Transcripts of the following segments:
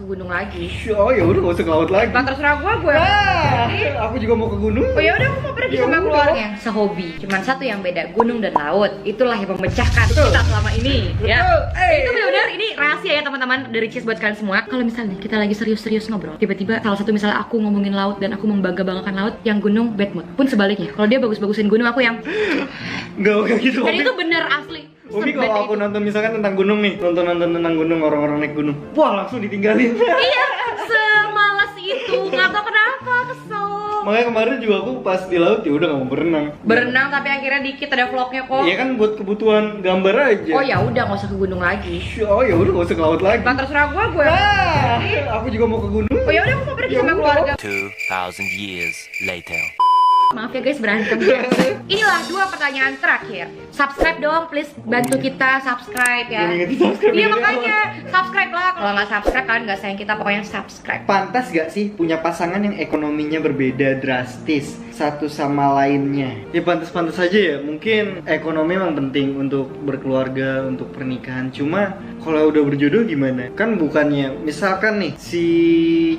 gunung lagi. Oh ya udah, nggak usah ke laut lagi. Nah, terserah gue. Aku juga mau ke gunung. Oh ya udah, aku mau pergi Ya sama udah. keluarga. Sehobi, cuman satu yang beda, gunung dan laut. Itulah yang memecahkan kita selama ini. Ya. Itu benar-benar ini rahasia ya teman-teman dari Cheese buat kalian semua. Kalau misalnya kita lagi serius-serius ngobrol, tiba-tiba salah satu misalnya aku ngomongin laut dan aku membangga-banggakan laut, yang gunung bad mood. Pun sebaliknya, kalau dia bagus-bagusin gunung, aku yang Nggak kayak gitu. dan itu bener asli. Umi Sebad kalau aku itu. nonton misalkan tentang gunung nih, nonton tentang gunung, orang-orang naik gunung, wah langsung ditinggalin. Iya, semalas itu. Nggak tahu kenapa, kesel. Makanya kemarin juga aku pas di laut ya udah nggak mau berenang. Berenang tapi akhirnya dikit ada vlognya kok. Iya kan buat kebutuhan gambar aja. Oh ya udah, nggak usah ke gunung lagi. Oh ya udah, nggak usah ke laut lagi. Nah, terserah gue. Aku juga mau ke gunung. Oh ya udah, aku mau pergi Ya sama udah. keluarga. 2,000 years later. Maaf ya guys, berantem ya. Inilah 2 pertanyaan terakhir. Subscribe dong, please bantu kita subscribe ya. Belum ingetin subscribe Iya dari makanya subscribe lah. Kalau nggak subscribe kalian nggak sayang kita, pokoknya subscribe. Pantas gak sih punya pasangan yang ekonominya berbeda drastis satu sama lainnya? Ya pantas-pantas aja ya. Mungkin ekonomi memang penting untuk berkeluarga, untuk pernikahan. Cuma kalau udah berjodoh gimana? Kan bukannya misalkan nih si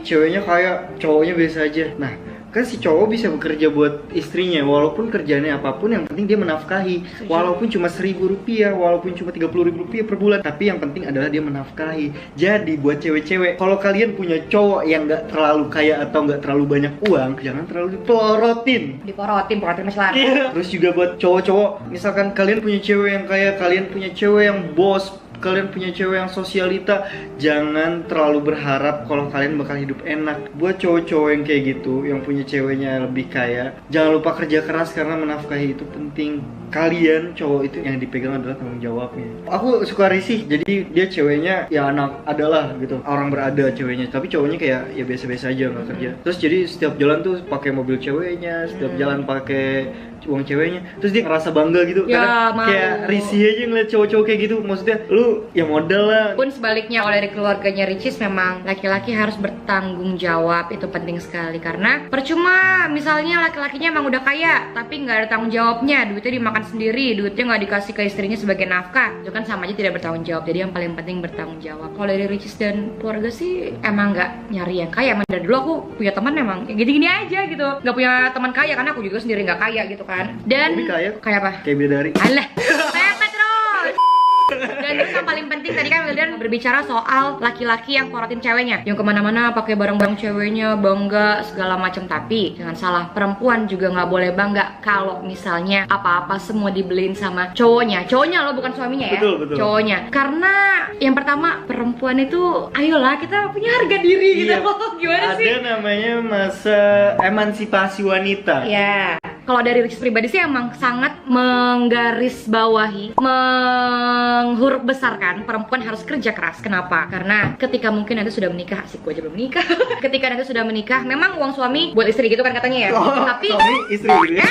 ceweknya kaya, cowoknya biasa aja. Nah, kan si cowok bisa bekerja buat istrinya walaupun kerjaannya apapun, yang penting dia menafkahi. Walaupun cuma Rp1.000, walaupun cuma Rp30.000 per bulan, tapi yang penting adalah dia menafkahi. Jadi buat cewek-cewek, kalau kalian punya cowok yang nggak terlalu kaya atau nggak terlalu banyak uang, jangan terlalu dipelorotin. Diporotin Mas Lar. Terus juga buat cowok-cowok, misalkan kalian punya cewek yang kaya, kalian punya cewek yang bos, kalian punya cewek yang sosialita, jangan terlalu berharap kalau kalian bakal hidup enak. Buat cowok-cowok yang kayak gitu, yang punya ceweknya lebih kaya, jangan lupa kerja keras karena menafkahi itu penting. Kalian cowok itu yang dipegang adalah tanggung jawabnya. Aku suka risih, jadi dia ceweknya ya anak adalah gitu, orang berada ceweknya, tapi cowoknya kayak ya biasa-biasa aja nggak kerja. Terus jadi setiap jalan tuh pakai mobil ceweknya, setiap jalan pakai uang ceweknya, terus dia ngerasa bangga gitu. Ya, Kadang malu. kayak risih aja ngeliat cowok-cowok kayak gitu. Maksudnya lu ya modal lah. Pun sebaliknya, kalau dari keluarganya Ricis memang laki-laki harus bertanggung jawab, itu penting sekali. Karena percuma misalnya laki-lakinya emang udah kaya tapi nggak ada tanggung jawabnya, duitnya dimakan sendiri, duitnya nggak dikasih ke istrinya sebagai nafkah, itu kan sama aja tidak bertanggung jawab. Jadi yang paling penting bertanggung jawab. Kalau dari Ricis dan keluarga sih emang nggak nyari yang kaya. Emang dari dulu aku punya teman emang kayak gini-gini aja gitu, nggak punya teman kaya karena aku juga sendiri nggak kaya gitu kan. Dan Tapi kaya. kaya apa? Kayak bidadari. Alah, pepet terus. Dan terus yang paling penting tadi kan Wildan berbicara soal laki-laki yang porotin ceweknya, yang kemana-mana pakai barang-barang ceweknya, bangga segala macam. Tapi jangan salah, perempuan juga nggak boleh bangga kalau misalnya apa-apa semua dibeliin sama cowoknya. Cowoknya loh, bukan suaminya ya. Betul. Cowoknya. Karena yang pertama, perempuan itu ayolah kita punya harga diri gitu. Iya. Gimana sih? Ada namanya masa emansipasi wanita. Ya, kalau dari Ricis pribadi sih emang sangat menggarisbawahi, menghuruf besarkan perempuan harus kerja keras. Kenapa? Karena ketika mungkin nanti sudah menikah, asik gue aja belum menikah. Ketika nanti sudah menikah, memang uang suami buat istri gitu kan katanya ya. Tapi Suami istri gitu ya.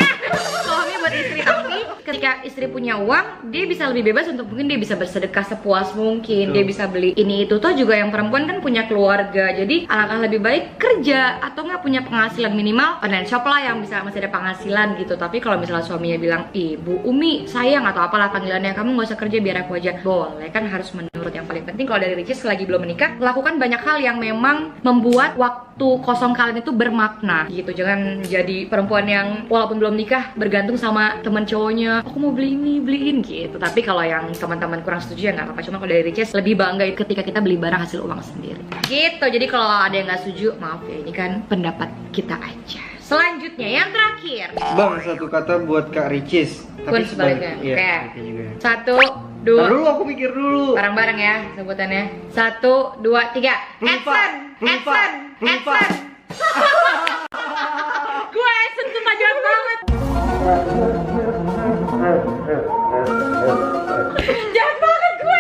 suami buat istri, tapi ketika istri punya uang, dia bisa lebih bebas untuk mungkin dia bisa bersedekah sepuas mungkin, dia bisa beli ini itu. Toh juga yang perempuan kan punya keluarga, jadi alangkah lebih baik kerja atau nggak punya penghasilan minimal online shop lah yang bisa masih ada penghasilan gitu. Tapi kalau misalnya suaminya bilang, ibu Umi sayang atau apalah panggilannya, kamu nggak usah kerja biar aku aja, boleh kan, harus menurut. Yang paling penting kalau dari Ricis selagi belum menikah, lakukan banyak hal yang memang membuat waktu kosong kalian itu bermakna gitu. Jangan jadi perempuan yang walaupun belum nikah bergantung sama teman cowoknya, aku mau beli ini beliin gitu. Tapi kalau yang teman-teman kurang setuju ya nggak apa-apa. Cuma kalau dari Ricis lebih bangga ketika kita beli barang hasil uang sendiri gitu. Jadi kalau ada yang nggak setuju, maaf ya, ini kan pendapat kita aja. Selanjutnya yang terakhir, Bang, satu kata buat Kak Ricis. pun sebaliknya. Iya, Oke. sebaliknya juga. 1, 2, Ntar dulu, aku mikir dulu. bareng-bareng ya sebutannya. 1, 2, 3. Action! Action! Action! Gue action tuh jahat banget. Jahat banget gue.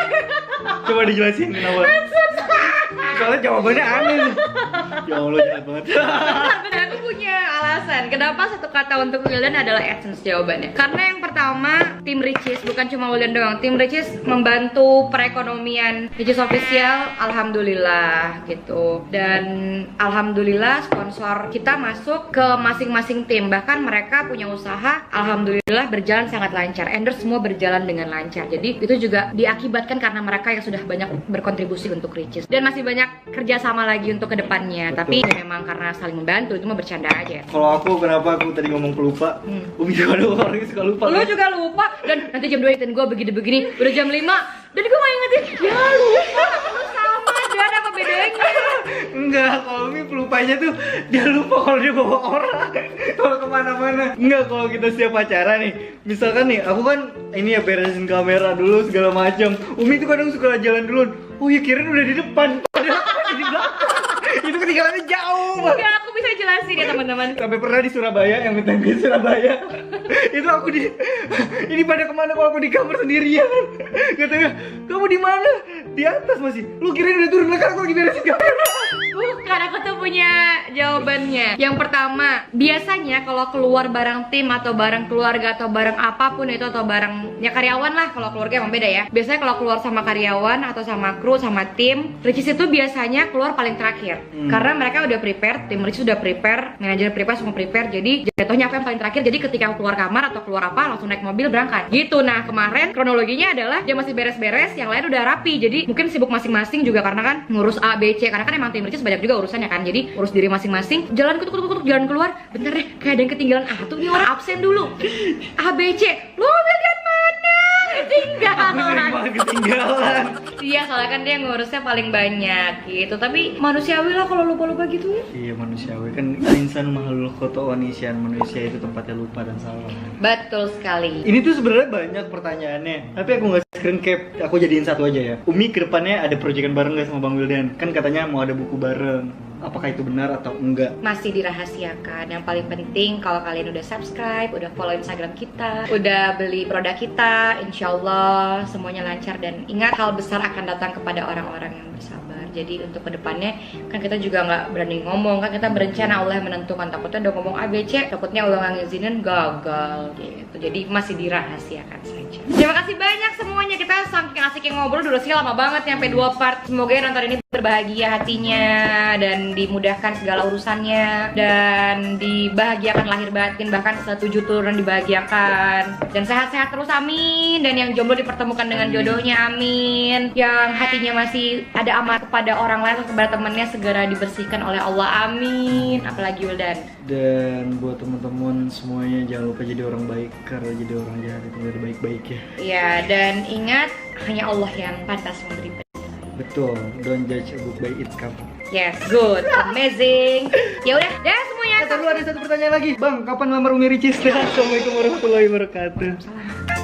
Coba dijelasin kenapa. Soalnya jawabannya aneh. Ya Allah, jahat banget. Beneran punya alasan kenapa satu kata untuk Wildan adalah essence jawabannya. Karena yang pertama, tim Ricis, bukan cuma Wildan doang. Tim Ricis membantu perekonomian Ricis Official, alhamdulillah gitu. Dan alhamdulillah sponsor kita masuk ke masing-masing tim. Bahkan mereka punya usaha, alhamdulillah berjalan sangat lancar. Endorse semua berjalan dengan lancar. Jadi itu juga diakibatkan karena mereka yang sudah banyak berkontribusi untuk Ricis. Dan masih banyak kerjasama lagi untuk kedepannya. Tapi ya memang karena saling membantu, itu mah bercanda aja. Kalau aku, kenapa aku tadi ngomong pelupa? Umi juga ada orang yang suka lupa. Lu juga lupa, dan nanti jam 2 ingetin gue begini-begini. Udah jam 5, dan gue gak ingetin. Ya lupa, lu sama, dan apa bedanya? Enggak, kalau Umi pelupanya tuh dia lupa kalau dia bawa orang. Kalau kemana-mana. Enggak, kalau kita siap acara nih, misalkan nih, aku kan ini ya beresin kamera dulu segala macam. Umi tuh kadang suka jalan duluan. Oh ya, kirain udah di depan, padahal aku di belakang. Itu ketinggalannya jauh banget. Enggak, aku bisa jelasin ya teman-teman. Sampai pernah di Surabaya, yang minta di Surabaya. Itu aku di ini pada kemana kalau aku di kamar sendirian. Katanya, kamu di mana? Di atas masih. Lu kirain udah turun, kan aku lagi beresin kamera. Bukan, aku tuh punya jawabannya. Yang pertama, biasanya kalau keluar bareng tim atau bareng keluarga atau bareng apapun itu, atau bareng ya karyawan lah, kalau keluarga emang beda ya. Biasanya kalau keluar sama karyawan atau sama kru, sama tim, Ricis itu biasanya keluar paling terakhir. Karena mereka udah prepare, tim Ricis udah prepare, manajer prepare, semua prepare. Jadi jatuhnya aku yang paling terakhir. Jadi ketika aku keluar kamar atau keluar apa, langsung naik mobil berangkat. Gitu. Nah, kemarin kronologinya adalah dia masih beres-beres, yang lain udah rapi. Jadi mungkin sibuk masing-masing juga karena kan ngurus A, B, C. Karena kan emang tim Ricis banyak juga urusannya kan. Jadi urus diri masing-masing. Jalan kutuk-kutuk, jalan keluar. Bentar deh, kayak ada yang ketinggalan. Tuh nih orang absen dulu. A, B, C. Lu bagian mana? Ketinggalan. Aku sering banget ketinggalan. Iya, soalnya kan dia ngurusnya paling banyak gitu. Tapi manusiawi lah kalau lupa-lupa gitu ya. Iya, manusiawi kan, insan makhluk khoto'un nisyan. Manusia itu tempatnya lupa dan salah. Betul sekali. Ini tuh sebenarnya banyak pertanyaannya, tapi aku nggak screen cap, aku jadiin satu aja ya. Umi kedepannya ada proyekan bareng nggak sama Bang Wildan? Kan katanya mau ada buku bareng. Apakah itu benar atau enggak? Masih dirahasiakan. Yang paling penting kalau kalian udah subscribe, udah follow Instagram kita, udah beli produk kita, insya Allah semuanya lancar. Dan ingat, hal besar akan datang kepada orang-orang yang bersabar. Jadi untuk kedepannya kan kita juga nggak berani ngomong, kan kita berencana, Allah yang menentukan. Takutnya udah ngomong ABC, takutnya Allah nggak ngizinin, gagal gitu. Jadi masih dirahasiakan saja. Terima kasih banyak semuanya. Kita saking asiknya ngobrol, durasinya lama banget sampai 2 part. Semoga yang nonton ini berbahagia hatinya dan dimudahkan segala urusannya, dan dibahagiakan lahir batin, bahkan 7 turunan dibahagiakan, dan sehat-sehat terus, amin. Dan yang jomblo dipertemukan dengan jodohnya, amin. Yang hatinya masih ada amat kepada orang lain atau kepada temannya, segera dibersihkan oleh Allah, amin. Apalagi Wildan. Dan buat teman-teman semuanya, jangan lupa jadi orang baik, karena jadi orang jahat itu gak ada baik-baik ya. Iya, dan ingat, hanya Allah yang pantas memberi penilaian. Betul, don't judge a book by its cover. Yes, good, amazing. Ya udah, dah semuanya. Ada satu pertanyaan lagi, Bang, kapan lamar Umi Ricis? Assalamualaikum warahmatullahi wabarakatuh.